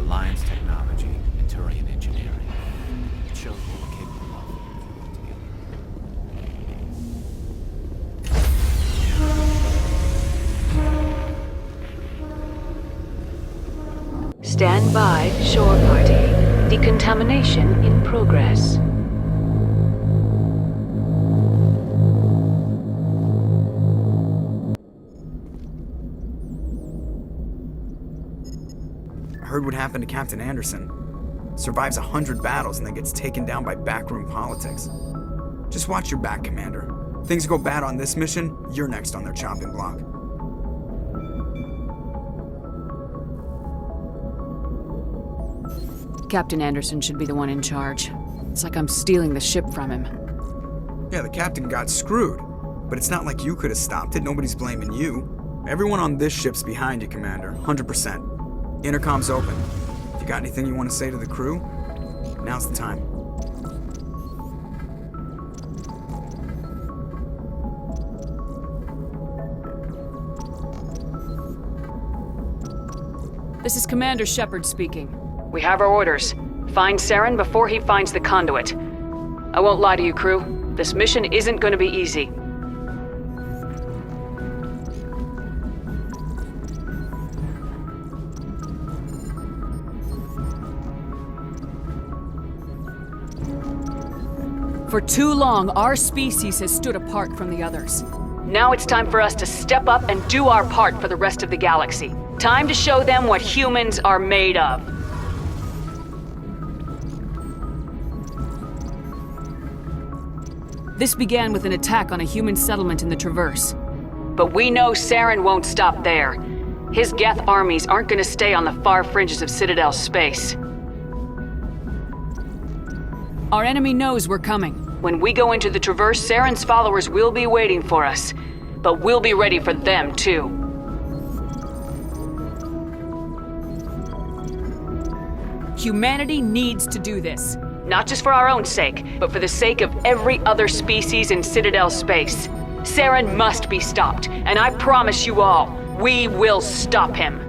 Alliance technology and Turian engineering. It shows what we're capable of if we work together. Stand by, shore party. Decontamination in progress. I heard what happened to Captain Anderson. Survives 100 battles and then gets taken down by backroom politics. Just watch your back, Commander. Things go bad on this mission, you're next on their chopping block. Captain Anderson should be the one in charge. It's like I'm stealing the ship from him. Yeah, the captain got screwed. But it's not like you could have stopped it. Nobody's blaming you. Everyone on this ship's behind you, Commander. 100%. Intercom's open. If you got anything you want to say to the crew, now's the time. This is Commander Shepard speaking. We have our orders. Find Saren before he finds the conduit. I won't lie to you, crew. This mission isn't going to be easy. For too long, our species has stood apart from the others. Now it's time for us to step up and do our part for the rest of the galaxy. Time to show them what humans are made of. This began with an attack on a human settlement in the Traverse. But we know Saren won't stop there. His Geth armies aren't going to stay on the far fringes of Citadel space. Our enemy knows we're coming. When we go into the Traverse, Saren's followers will be waiting for us. But we'll be ready for them, too. Humanity needs to do this. Not just for our own sake, but for the sake of every other species in Citadel space. Saren must be stopped, and I promise you all, we will stop him.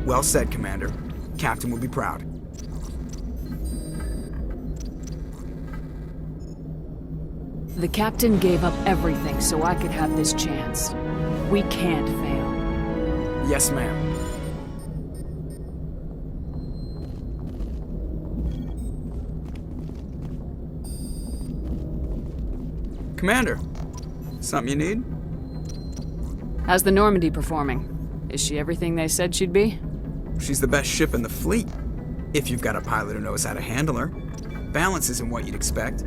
Well said, Commander. Captain will be proud. The captain gave up everything so I could have this chance. We can't fail. Yes, ma'am. Commander, something you need? How's the Normandy performing? Is she everything they said she'd be? She's the best ship in the fleet. If you've got a pilot who knows how to handle her. Balance isn't what you'd expect.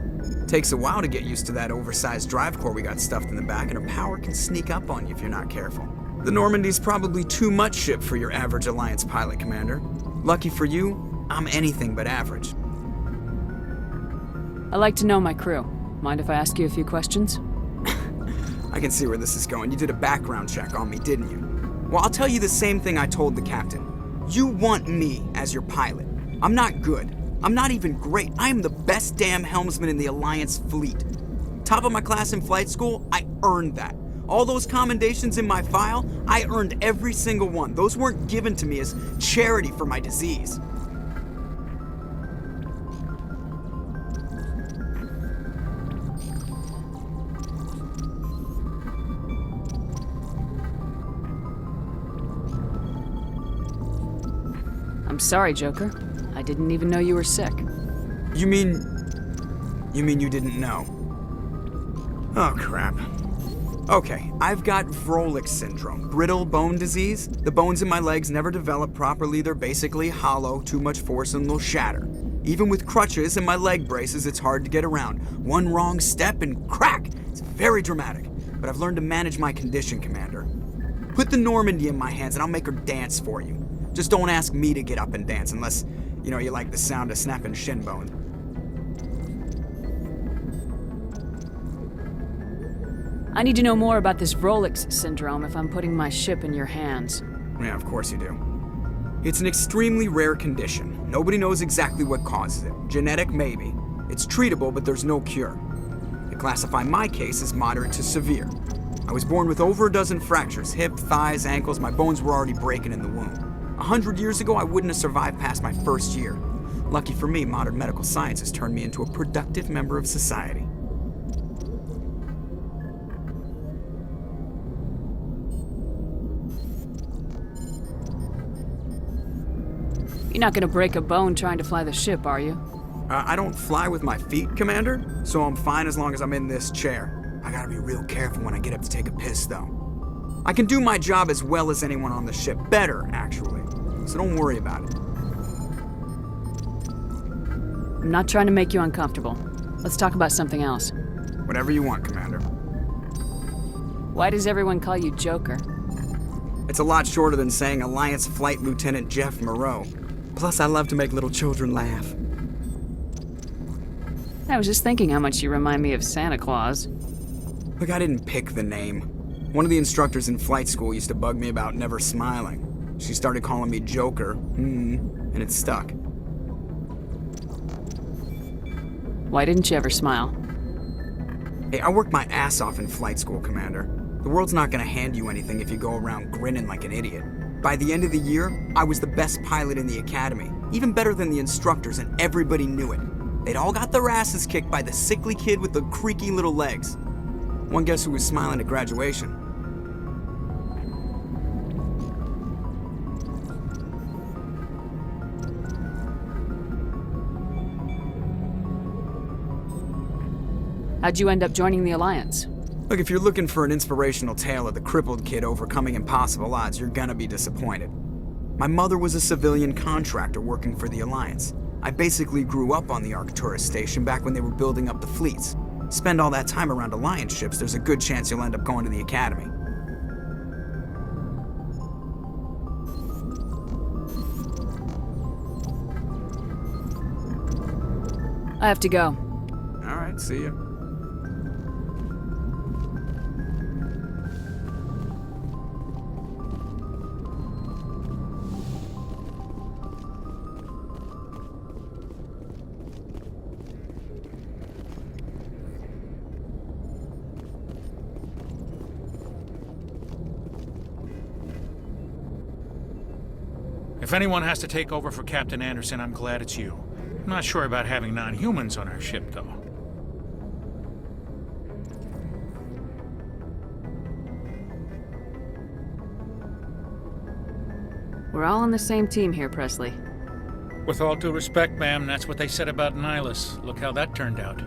Takes a while to get used to that oversized drive core we got stuffed in the back, and her power can sneak up on you if you're not careful. The Normandy's probably too much ship for your average Alliance pilot, Commander. Lucky for you, I'm anything but average. I like to know my crew. Mind if I ask you a few questions? I can see where this is going. You did a background check on me, didn't you? Well, I'll tell you the same thing I told the captain. You want me as your pilot. I'm not good. I'm not even great. I am the best damn helmsman in the Alliance fleet. Top of my class in flight school, I earned that. All those commendations in my file, I earned every single one. Those weren't given to me as charity for my disease. I'm sorry, Joker. I didn't even know you were sick. You mean you didn't know? Oh, crap. Okay, I've got Vrolik syndrome, brittle bone disease. The bones in my legs never develop properly. They're basically hollow, too much force and they'll shatter. Even with crutches and my leg braces, it's hard to get around. One wrong step and crack! It's very dramatic. But I've learned to manage my condition, Commander. Put the Normandy in my hands and I'll make her dance for you. Just don't ask me to get up and dance unless, you like the sound of snapping shin bone. I need to know more about this Vrolik syndrome if I'm putting my ship in your hands. Yeah, of course you do. It's an extremely rare condition. Nobody knows exactly what causes it. Genetic, maybe. It's treatable, but there's no cure. They classify my case as moderate to severe. I was born with over a dozen fractures, hip, thighs, ankles. My bones were already breaking in the womb. 100 years ago, I wouldn't have survived past my first year. Lucky for me, modern medical science has turned me into a productive member of society. You're not gonna break a bone trying to fly the ship, are you? I don't fly with my feet, Commander, so I'm fine as long as I'm in this chair. I gotta be real careful when I get up to take a piss, though. I can do my job as well as anyone on the ship. Better, actually. So don't worry about it. I'm not trying to make you uncomfortable. Let's talk about something else. Whatever you want, Commander. Why does everyone call you Joker? It's a lot shorter than saying Alliance Flight Lieutenant Jeff Moreau. Plus, I love to make little children laugh. I was just thinking how much you remind me of Santa Claus. Look, I didn't pick the name. One of the instructors in flight school used to bug me about never smiling. She started calling me Joker, and it stuck. Why didn't you ever smile? Hey, I worked my ass off in flight school, Commander. The world's not gonna hand you anything if you go around grinning like an idiot. By the end of the year, I was the best pilot in the academy, even better than the instructors, and everybody knew it. They'd all got their asses kicked by the sickly kid with the creaky little legs. One guess who was smiling at graduation? How'd you end up joining the Alliance? Look, if you're looking for an inspirational tale of the crippled kid overcoming impossible odds, you're gonna be disappointed. My mother was a civilian contractor working for the Alliance. I basically grew up on the Arcturus station back when they were building up the fleets. Spend all that time around Alliance ships, there's a good chance you'll end up going to the Academy. I have to go. All right, see ya. If anyone has to take over for Captain Anderson, I'm glad it's you. I'm not sure about having non-humans on our ship, though. We're all on the same team here, Presley. With all due respect, ma'am, that's what they said about Nihilus. Look how that turned out.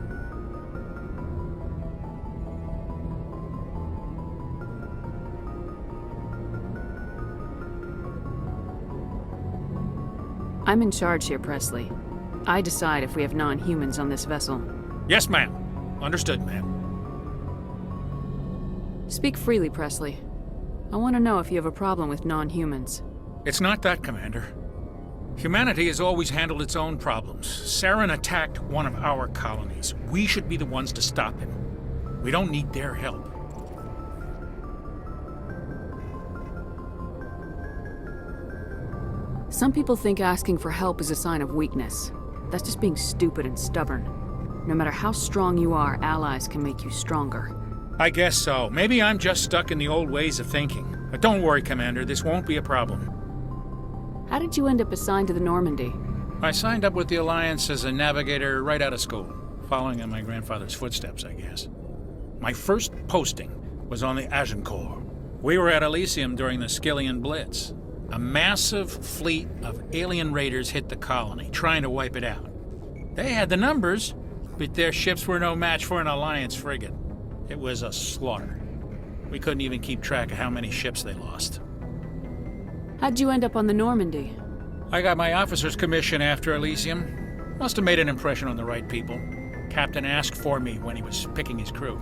I'm in charge here, Presley. I decide if we have non-humans on this vessel. Yes, ma'am. Understood, ma'am. Speak freely, Presley. I want to know if you have a problem with non-humans. It's not that, Commander. Humanity has always handled its own problems. Saren attacked one of our colonies. We should be the ones to stop him. We don't need their help. Some people think asking for help is a sign of weakness. That's just being stupid and stubborn. No matter how strong you are, allies can make you stronger. I guess so. Maybe I'm just stuck in the old ways of thinking. But don't worry, Commander. This won't be a problem. How did you end up assigned to the Normandy? I signed up with the Alliance as a navigator right out of school, following in my grandfather's footsteps, I guess. My first posting was on the Agincourt. We were at Elysium during the Skyllian Blitz. A massive fleet of alien raiders hit the colony, trying to wipe it out. They had the numbers, but their ships were no match for an Alliance frigate. It was a slaughter. We couldn't even keep track of how many ships they lost. How'd you end up on the Normandy? I got my officer's commission after Elysium. Must have made an impression on the right people. Captain asked for me when he was picking his crew.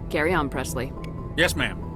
Carry on, Presley. Yes, ma'am.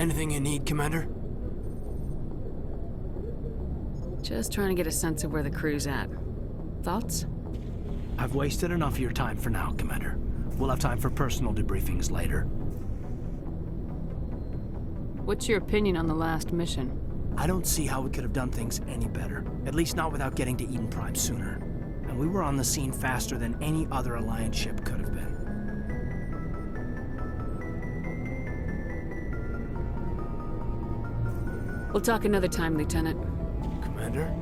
Anything you need, Commander? Just trying to get a sense of where the crew's at. Thoughts? I've wasted enough of your time for now, Commander. We'll have time for personal debriefings later. What's your opinion on the last mission? I don't see how we could have done things any better. At least not without getting to Eden Prime sooner. And we were on the scene faster than any other Alliance ship could have been. We'll talk another time, Lieutenant. Commander?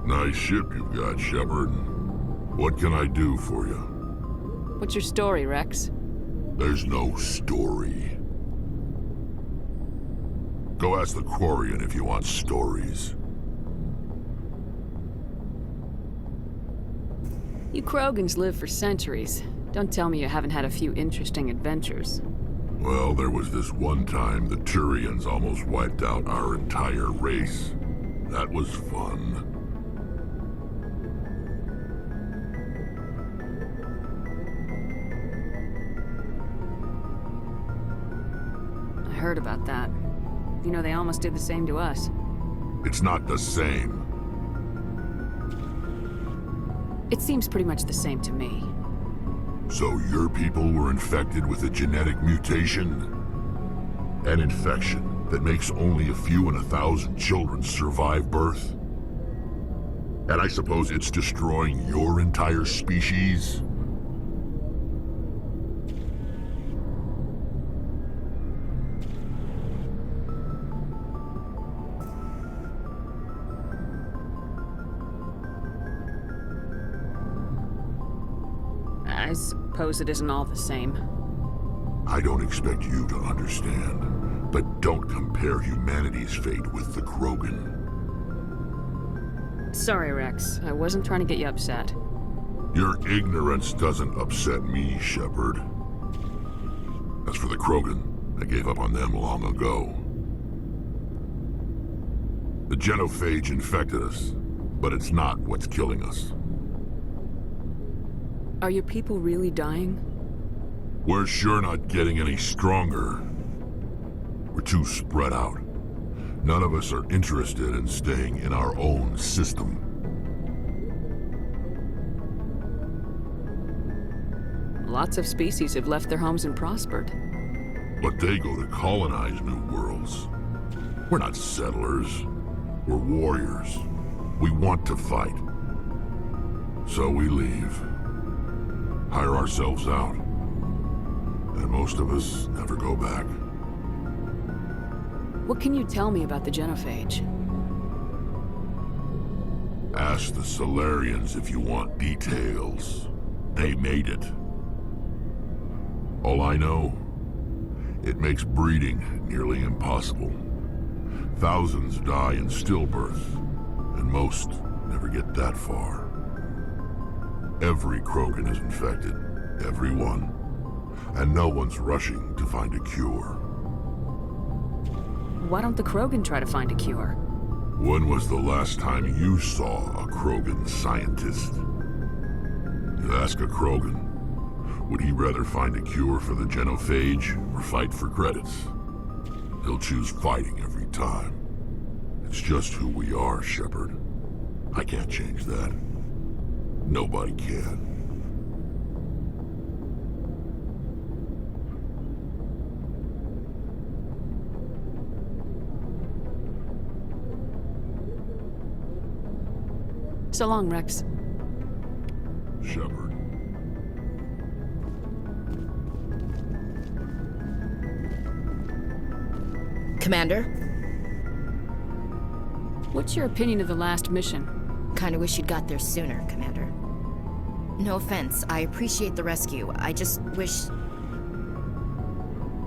Nice ship you've got, Shepard. What can I do for you? What's your story, Rex? There's no story. Go ask the Quarian if you want stories. You Krogans live for centuries. Don't tell me you haven't had a few interesting adventures. Well, there was this one time the Turians almost wiped out our entire race. That was fun. I heard about that. You know, they almost did the same to us. It's not the same. It seems pretty much the same to me. So your people were infected with a genetic mutation? An infection that makes only a few in 1,000 children survive birth? And I suppose it's destroying your entire species? I suppose it isn't all the same. I don't expect you to understand, but don't compare humanity's fate with the Krogan. Sorry, Rex. I wasn't trying to get you upset. Your ignorance doesn't upset me, Shepard. As for the Krogan, I gave up on them long ago. The genophage infected us, but it's not what's killing us. Are your people really dying? We're sure not getting any stronger. We're too spread out. None of us are interested in staying in our own system. Lots of species have left their homes and prospered. But they go to colonize new worlds. We're not settlers. We're warriors. We want to fight. So we leave. Hire ourselves out. And most of us never go back. What can you tell me about the genophage? Ask the Solarians if you want details. They made it. All I know, it makes breeding nearly impossible. Thousands die in stillbirth, and most never get that far. Every Krogan is infected. Every one. And no one's rushing to find a cure. Why don't the Krogan try to find a cure? When was the last time you saw a Krogan scientist? You ask a Krogan, would he rather find a cure for the genophage or fight for credits? He'll choose fighting every time. It's just who we are, Shepard. I can't change that. Nobody can. So long, Rex. Shepard. Commander? What's your opinion of the last mission? Kinda wish you'd got there sooner, Commander. No offense, I appreciate the rescue. I just wish...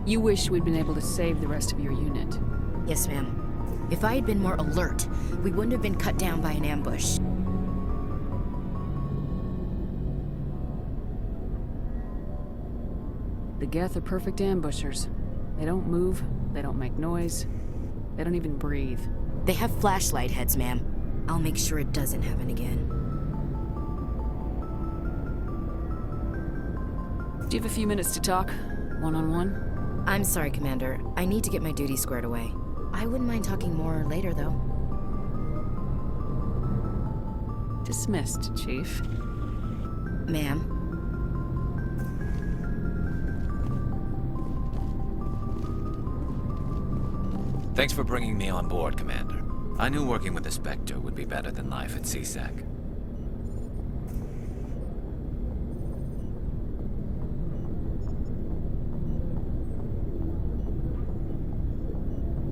You wish we'd been able to save the rest of your unit. Yes, ma'am. If I had been more alert, we wouldn't have been cut down by an ambush. The Geth are perfect ambushers. They don't move, they don't make noise, they don't even breathe. They have flashlight heads, ma'am. I'll make sure it doesn't happen again. Do you have a few minutes to talk? One-on-one? I'm sorry, Commander. I need to get my duty squared away. I wouldn't mind talking more later, though. Dismissed, Chief. Ma'am. Thanks for bringing me on board, Commander. I knew working with the Spectre would be better than life at CSEC.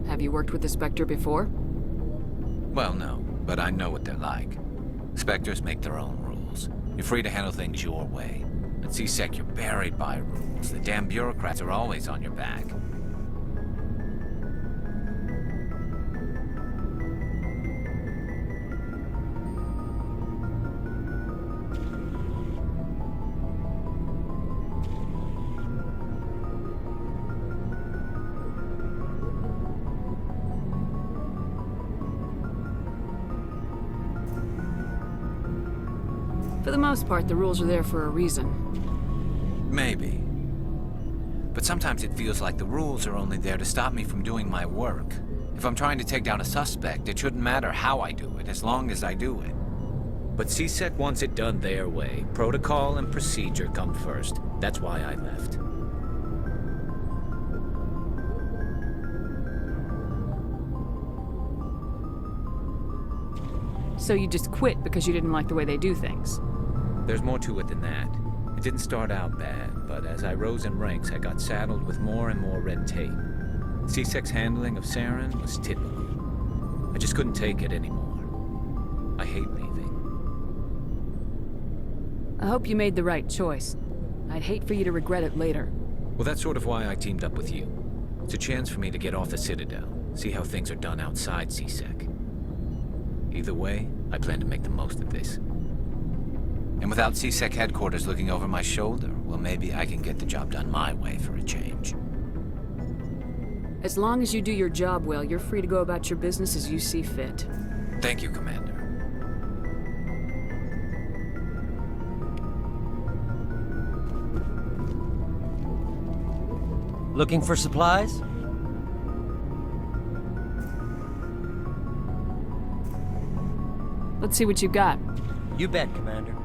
Have you worked with the Spectre before? Well, no, but I know what they're like. Spectres make their own rules. You're free to handle things your way. At CSEC, you're buried by rules. The damn bureaucrats are always on your back. For the most part, the rules are there for a reason. Maybe. But sometimes it feels like the rules are only there to stop me from doing my work. If I'm trying to take down a suspect, it shouldn't matter how I do it, as long as I do it. But CSEC wants it done their way. Protocol and procedure come first. That's why I left. So you just quit because you didn't like the way they do things? There's more to it than that. It didn't start out bad, but as I rose in ranks, I got saddled with more and more red tape. CSEC's handling of Saren was typical. I just couldn't take it anymore. I hate leaving. I hope you made the right choice. I'd hate for you to regret it later. Well, that's sort of why I teamed up with you. It's a chance for me to get off the Citadel, see how things are done outside CSEC. Either way, I plan to make the most of this. And without CSEC headquarters looking over my shoulder, well, maybe I can get the job done my way for a change. As long as you do your job well, you're free to go about your business as you see fit. Thank you, Commander. Looking for supplies? Let's see what you got. You bet, Commander.